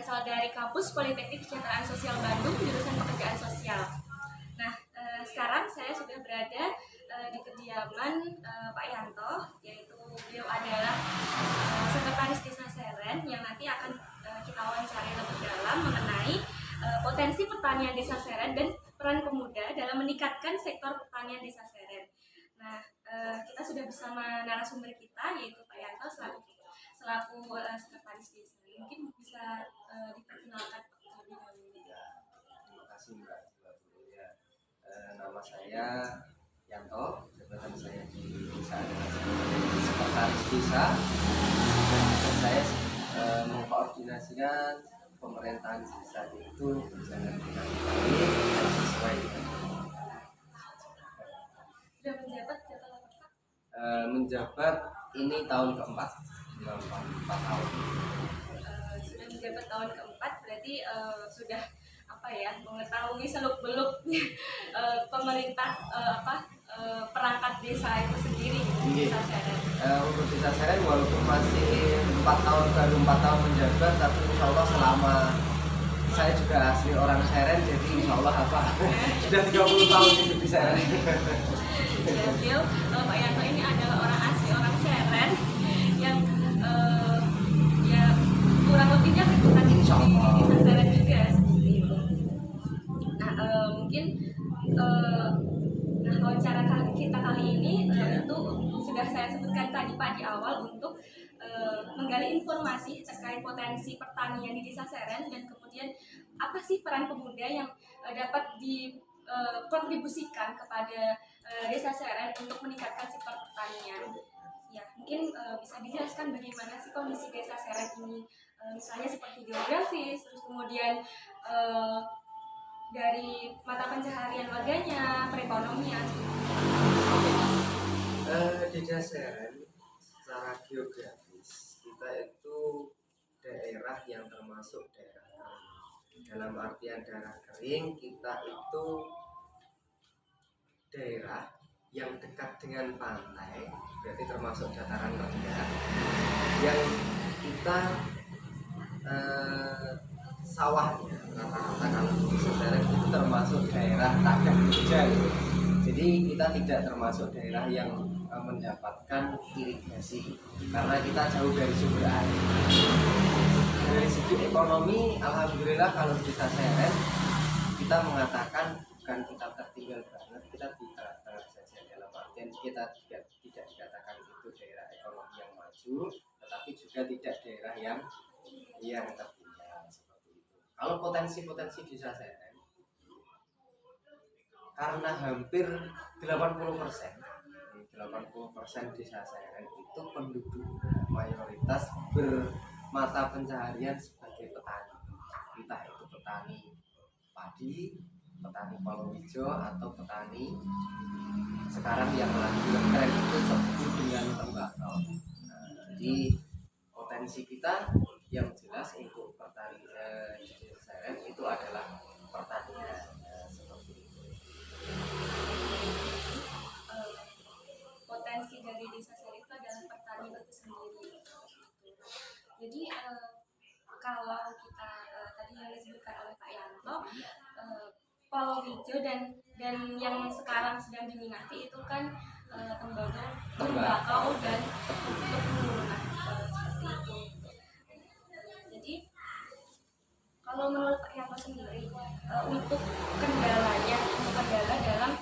berasal dari kampus Politeknik Kesejahteraan Sosial Bandung, jurusan Pekerjaan Sosial. Nah, sekarang saya sudah berada di kediaman Pak Yanto, yaitu beliau adalah sekretaris Desa Seren yang nanti akan kita wawancari lebih dalam mengenai potensi pertanian Desa Seren dan peran pemuda dalam meningkatkan sektor pertanian Desa Seren. Nah, kita sudah bersama narasumber kita, yaitu Pak Yanto selaku sekretaris desa. Mungkin bisa diperkenalkan terlebih dahulu. Terima kasih Mbak. Nama saya Yanto, jabatan saya di desa adalah sekretaris desa, dan saya mengkoordinasikan pemerintahan desa itu berjalan dengan baik dan sesuai dengan Sudah menjabat berapa lama Pak? Menjabat ini tahun keempat, 4 tahun. Sudah menjabat tahun keempat, berarti sudah mengetahui seluk-beluk pemerintah perangkat desa itu sendiri. Desa Seren. Untuk Desa Seren walaupun masih 4 tahun, baru 4 tahun menjabat, tapi insya Allah selama saya juga asli orang Seren, jadi insya Allah sudah 30 tahun hidup di Seren. Beliau Pak Yanto ini adalah orang asli orang Seren yang ya kurang lebihnya kan di Desa Seren juga seperti itu. Nah, mungkin wawancara kita kali ini itu sudah saya sebutkan tadi Pak di awal untuk menggali informasi terkait potensi pertanian di Desa Seren dan kemudian apa sih peran pemuda yang dapat dikontribusikan kepada Desa Seren untuk meningkatkan sektor pertanian. Ya, mungkin bisa dijelaskan bagaimana sih kondisi Desa Seren ini, misalnya seperti geografis, terus kemudian dari mata pencaharian warganya, perekonomian. Di Desa Seren secara geografis kita itu daerah yang termasuk daerah kering. Dalam artian daerah kering, kita itu daerah yang dekat dengan pantai, berarti termasuk dataran rendah, yang kita sawahnya rata-rata kalau di Desa Seren itu termasuk daerah tadak hujan. Jadi kita tidak termasuk daerah yang mendapatkan irigasi karena kita jauh dari sumber air. Dari segi ekonomi, alhamdulillah kalau di Desa Seren kita mengatakan bukan kita tertinggal banget, kita di tengah-tengah saja, dalam artian kita tidak dikatakan itu daerah ekonomi yang maju, tetapi juga tidak daerah yang tertinggal seperti itu. Kalau potensi Desa Seren, karena hampir 80% Desa Seren itu penduduk mayoritas bermata pencaharian sebagai petani, entah itu petani padi, petani palawija, atau petani sekarang yang lagi tren itu sebut dengan tembakau. Jadi potensi kita yang jelas untuk petani di Desa Seren itu adalah pertanian seperti itu. Potensi dari Desa Seren itu adalah pertanian itu sendiri. Jadi kalau kita tadi yang disebutkan oleh Pak Yanto, palawija dan yang sekarang sedang diminati itu kan tembakau dan tebu. Nah, seperti itu. Jadi kalau menurut Pak Yanto sendiri, untuk kendala dalam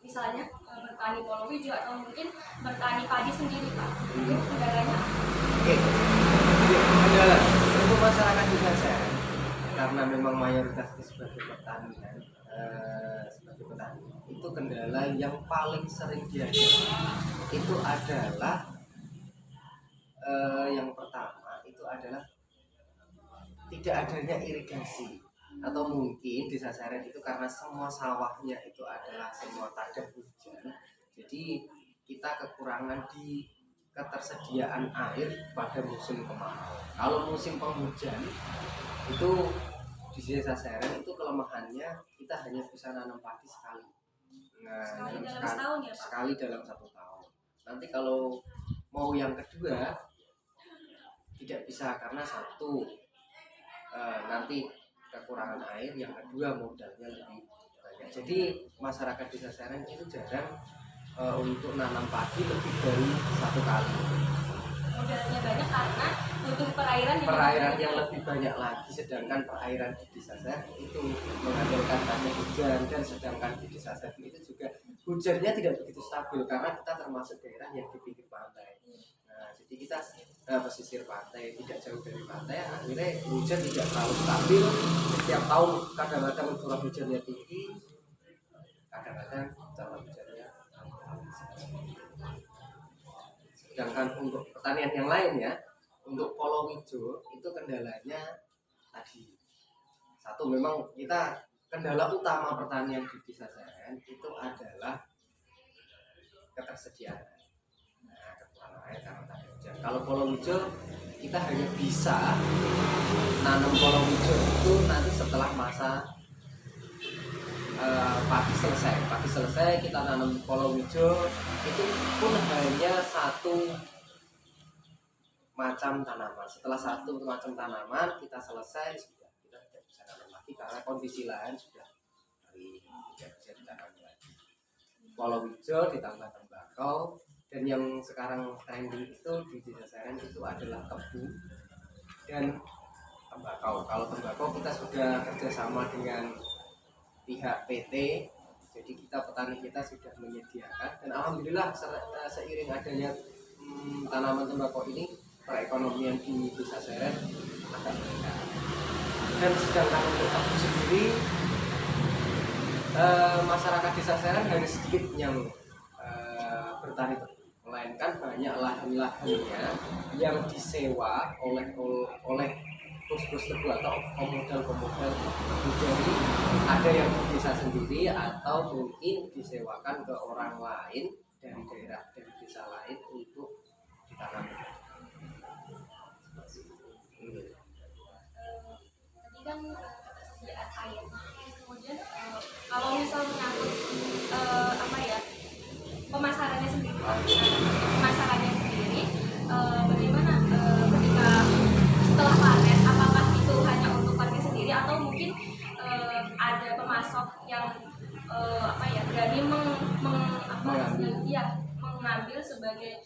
misalnya bertani palawija atau mungkin bertani padi sendiri Pak, itu kendalanya apa? Kendala untuk masyarakat Desa Seren karena memang mayoritas sebagai petani, itu kendala yang paling sering dihadapi itu adalah yang pertama itu adalah tidak adanya irigasi, atau mungkin Desa Seren itu karena semua sawahnya itu adalah semua tadak hujan, jadi kita kekurangan di ketersediaan air pada musim kemarau. Kalau musim penghujan itu di Desa Seren itu kelemahannya kita hanya bisa nanam padi sekali. Sekali dalam 1 tahun. Nanti kalau mau yang kedua tidak bisa karena satu nanti kekurangan air, yang kedua modalnya lebih banyak. Jadi masyarakat desa Sereng itu jarang untuk nanam padi lebih dari 1 kali. Modalnya banyak karena butuh Perairan yang lebih banyak lagi, sedangkan perairan di desa Sereng itu mengandalkan banyak hujan, dan sedangkan di desa Sereng itu juga hujannya tidak begitu stabil karena kita termasuk daerah yang di pinggir pantai. Nah, jadi kita pesisir pantai, tidak jauh dari pantai, akhirnya hujan tidak terlalu stabil. Setiap tahun kadang-kadang curah hujannya tinggi, kadang-kadang curah hujannya sedangkan untuk pertanian yang lain ya, untuk Polowijo itu kendalanya tadi satu, memang kita kendala utama pertanian di desa Sereng itu adalah ketersediaan. Nah, kekurangan air karena tadi hujan. Kalau Polowijo kita hanya bisa nanam Polowijo itu nanti setelah masa padi selesai kita nanam Polowijo, itu pun hanya satu macam tanaman. Setelah satu macam tanaman kita selesai, sudah kita tidak bisa nanam lagi karena kondisi lahan sudah tidak bisa ditanam lagi. Polowijo ditambah tembakau, dan yang sekarang trending itu di desa Sereng itu adalah tebu dan tembakau. Kalau tembakau kita sudah kerjasama dengan pihak PT, jadi kita petani kita sudah menyediakan, dan alhamdulillah seiring adanya tanaman tembakau ini perekonomian di desa Sereng agak meningkat. Dan sedangkan untuk tebu sendiri masyarakat desa Sereng hanya sedikit yang bertani tebu, melainkan banyak lahan-lahannya yang disewa oleh bos-bos tebu atau pemodal-pemodal tebu. Jadi ada yang di desa sendiri atau mungkin disewakan ke orang lain dari daerah, dari desa lain untuk ditanam. Tadi kan ketersediaan air. Kemudian kalau misal menyangkut pemasarannya sendiri, bagaimana ketika setelah panen, apakah itu hanya untuk warga sendiri atau mungkin ada pemasok yang berani mengambil sebagai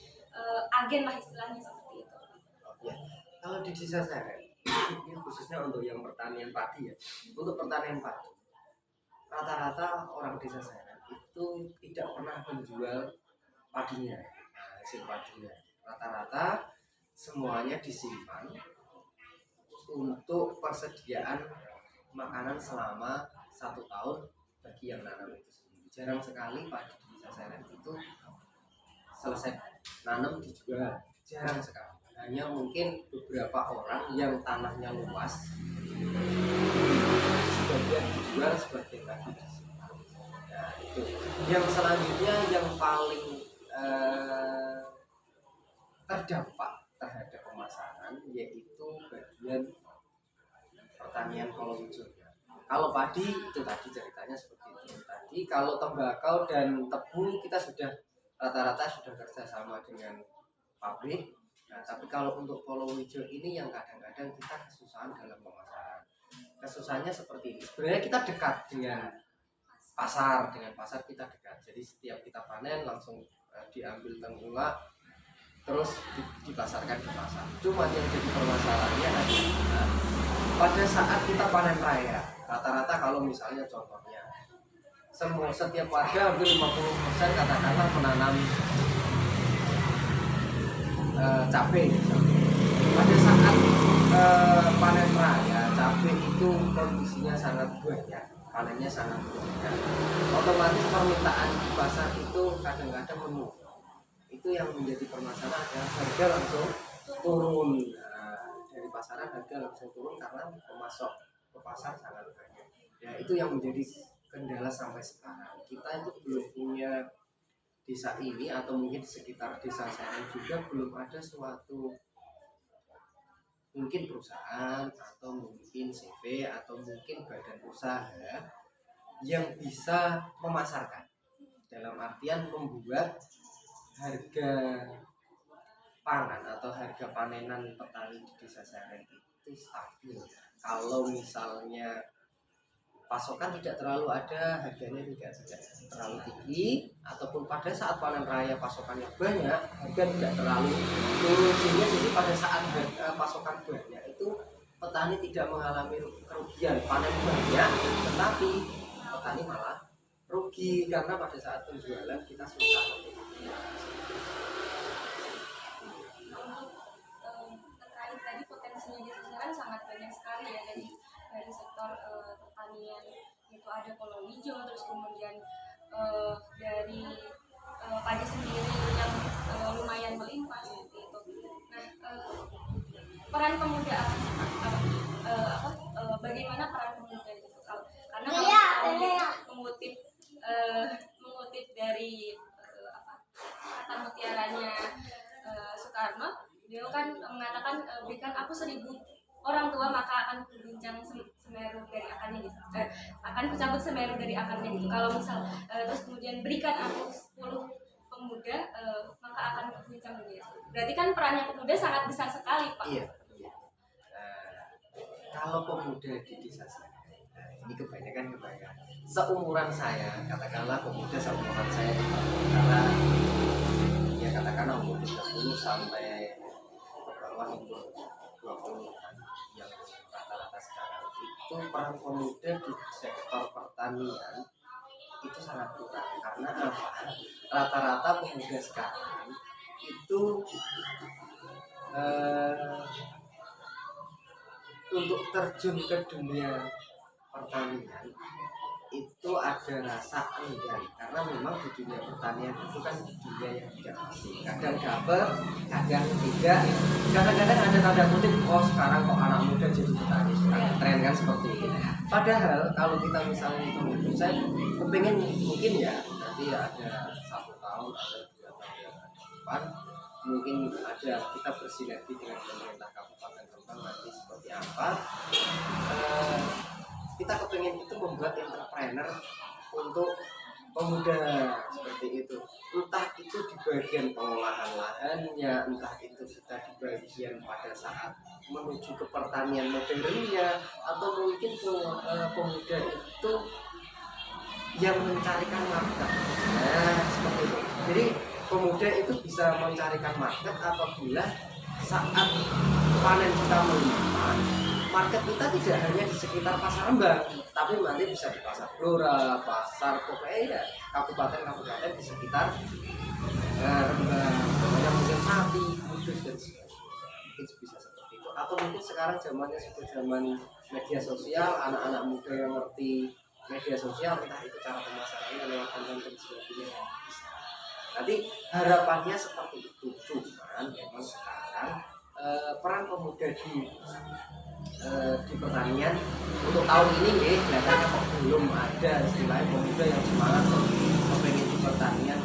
agen lah istilahnya seperti itu. Ya, kalau di desa Sereng ini khususnya untuk yang pertanian padi ya, untuk pertanian padi rata-rata orang desa Sereng itu tidak pernah menjual padinya, hasil padinya. Rata-rata semuanya disimpan untuk persediaan makanan selama 1 tahun bagi yang nanam itu sendiri. Jarang sekali padi di desa Sereng itu selesai nanam dijual, jarang sekali. Hanya mungkin beberapa orang yang tanahnya luas, sebagian dijual, sebagian lagi disimpan. Nah, itu. Yang selanjutnya yang paling terdampak terhadap pemasaran yaitu bagian pertanian Polowijo. Kalau padi itu tadi ceritanya seperti itu. Tadi kalau tembakau dan tebu kita sudah rata-rata sudah kerjasama dengan pabrik. Nah, tapi kalau untuk Polowijo ini yang kadang-kadang kita kesusahan dalam pemasaran. Kesusahannya seperti ini. Sebenarnya kita dekat dengan pasar kita dekat. Jadi setiap kita panen langsung diambil tenggulak, terus dipasarkan di pasar. Cuma yang jadi permasalahannya adalah pada saat kita panen raya, rata-rata kalau misalnya contohnya setiap warga hampir 50% katakanlah menanam cabai. Pada saat panen raya, cabai itu kondisinya sangat banyak, panennya sangat banyak. Otomatis permintaan di pasar itu kadang-kadang menurun. Itu yang menjadi permasalahan adalah harga langsung turun. Nah, dari pasaran harga langsung turun karena pemasok ke pasar sangat banyak. Ya, itu yang menjadi kendala sampai sekarang. Kita itu belum punya desa ini atau mungkin di sekitar desa Sereng juga belum ada suatu mungkin perusahaan atau mungkin CV atau mungkin badan usaha yang bisa memasarkan, dalam artian membuat harga pangan atau harga panenan petani di desa Sereng itu stabil. kalau misalnya pasokan tidak terlalu ada, harganya tidak terlalu tinggi, ataupun pada saat panen raya pasokannya banyak, harga tidak terlalu turun, sehingga jadi pada saat pasokan banyak itu petani tidak mengalami kerugian, panen banyak tetapi petani malah rugi karena pada saat penjualan kita susah. Terkait tadi potensinya di sosial kan sangat banyak sekali ya dari sektor pertanian, itu ada kolong hijau, terus kemudian dari padi sendiri yang lumayan melimpah seperti itu. Nah, peran pemuda apa sih Pak? Bagaimana peran pemuda gitu? Karena kalau mengutip dari kata mutiaranya Soekarno, beliau kan mengatakan berikan aku 1000 orang tua maka akan kuguncang semeru dari akarnya gitu, akan kucabut semeru dari akarnya gitu. Kalau misal terus kemudian berikan aku 10 pemuda maka akan kuguncang dunia. Berarti kan perannya pemuda sangat besar sekali Pak. Iya. Kalau pemuda di desa saya, ini kebanyakan seumuran saya, katakanlah pemuda seumuran saya di antara ya katakanlah umur 30 sampai ke bawah umur 20-an yang rata-rata sekarang itu peran pemuda di sektor pertanian itu sangat kurang. Karena apa? Rata-rata pemuda sekarang itu untuk terjun ke dunia pertanian itu ada rasa enggan, karena memang di dunia pertanian itu kan dunia yang tidak pasti, kadang dapat, kadang tidak, kadang-kadang ada tanda kutip, oh sekarang kok anak muda jadi petani, tren kan seperti itu. Padahal kalau kita misalnya itu saya kepengen mungkin ya nanti ada 1 tahun atau 2 tahun yang depan mungkin ada kita bersinergi dengan pemerintah Kabupaten Rembang nanti seperti apa. Kita kepengen itu membuat entrepreneur untuk pemuda seperti itu, entah itu di bagian pengolahan lahannya, entah itu kita di bagian pada saat menuju ke pertanian modernnya, atau mungkin pemuda itu yang mencarikan market. Nah seperti itu. Jadi pemuda itu bisa mencarikan market apabila saat panen kita melimpah, market kita tidak hanya di sekitar pasar Rembang, tapi nanti bisa di pasar Blora, pasar pokoknya ya kabupaten-kabupaten di sekitar Rembang, banyak mungkin Pati, Kudus dan sebagainya. Mungkin bisa seperti itu. Atau mungkin sekarang zamannya sudah zaman media sosial, anak-anak muda yang ngerti media sosial, entah itu cara pemasarannya lewat konten dan sebagainya. Nanti harapannya seperti itu, cuman memang sekarang peran pemuda di pertanian untuk tahun ini kelihatannya kok belum ada istilahnya pemuda yang semangat kepengen di pertanian,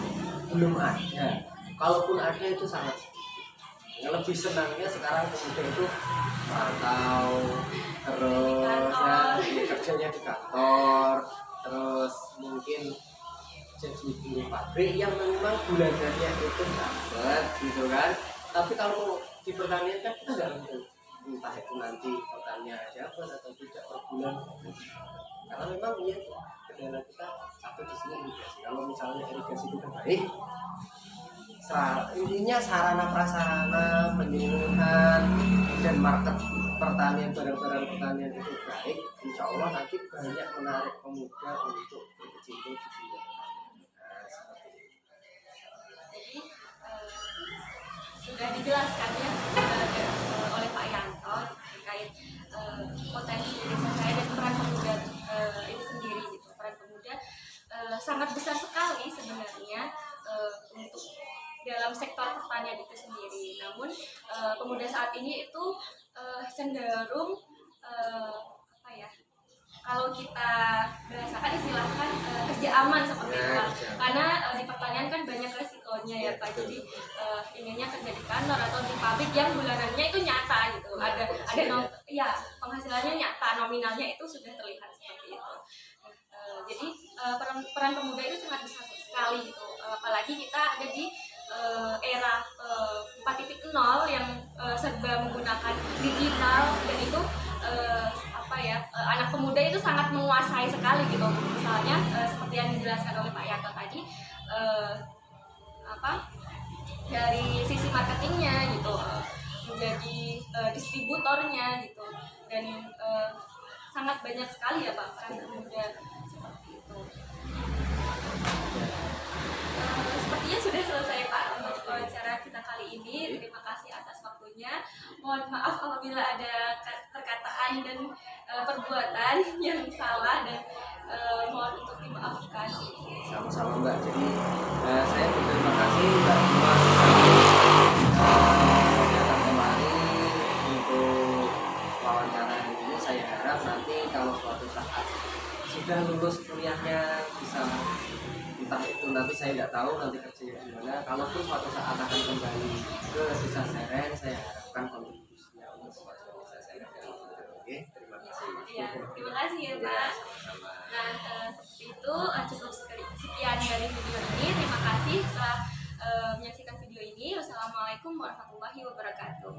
belum ada. Kalaupun ada itu sangat sedikit. Yang lebih senangnya sekarang pemuda itu merantau, terus kerjanya di kantor, terus mungkin jadi buruh pabrik yang memang bulanannya itu dapat gitu kan. Tapi kalau di pertanian kan kita nggak tahu entah itu nanti pertanian dapat atau tidak per bulan, karena memang ya kendala kita satu di sini irigasi. Kalau misalnya irigasi itu baik, intinya sarana prasarana penyuluhan dan market pertanian, barang-barang pertanian itu baik, insya Allah nanti banyak menarik pemuda untuk berkecimpung di dunia. Sudah dijelaskan ya oleh Pak Yanto terkait potensi desa saya dan peran pemuda itu sendiri gitu. Peran pemuda sangat besar sekali sebenarnya untuk dalam sektor pertanian itu sendiri. Namun pemuda saat ini itu cenderung apa ya? Kalau kita bahasakan istilahkan kerja aman seperti itu, karena di pertanian kan banyak resikonya ya Pak. Jadi inginnya kerja di kantor atau di pabrik yang bulanannya itu nyata gitu, ada penghasilannya nyata, nominalnya itu sudah terlihat seperti itu. Jadi peran pemuda itu sangat besar sekali gitu, apalagi kita ada di era 4.0 yang serba menggunakan digital, dan itu anak pemuda itu sangat menguasai sekali gitu. Misalnya seperti yang dijelaskan oleh Pak Yanto tadi, dari sisi marketingnya gitu, menjadi distributornya gitu, dan sangat banyak sekali ya Pak peran pemuda seperti itu. Sepertinya sudah selesai Pak untuk wawancara kita kali ini. Terima kasih atas waktunya. Mohon maaf apabila ada perkataan dan perbuatan yang salah, dan mohon untuk dimaafkan. Sama-sama Mbak. Jadi saya berterima kasih Mbak Dima datang kemari untuk wawancara ini. Saya harap nanti kalau suatu saat sudah lulus kuliahnya, bisa entah itu nanti saya nggak tahu nanti kerjanya gimana. Kalaupun suatu saat akan kembali ke desa Seren, saya harapkan kontribusinya untuk suatu desa Seren. Oke, terima kasih. Ya, terima kasih ya Pak. Nah, seperti itu cukup sekian dari video ini. Terima kasih telah menyaksikan video ini. Wassalamualaikum warahmatullahi wabarakatuh.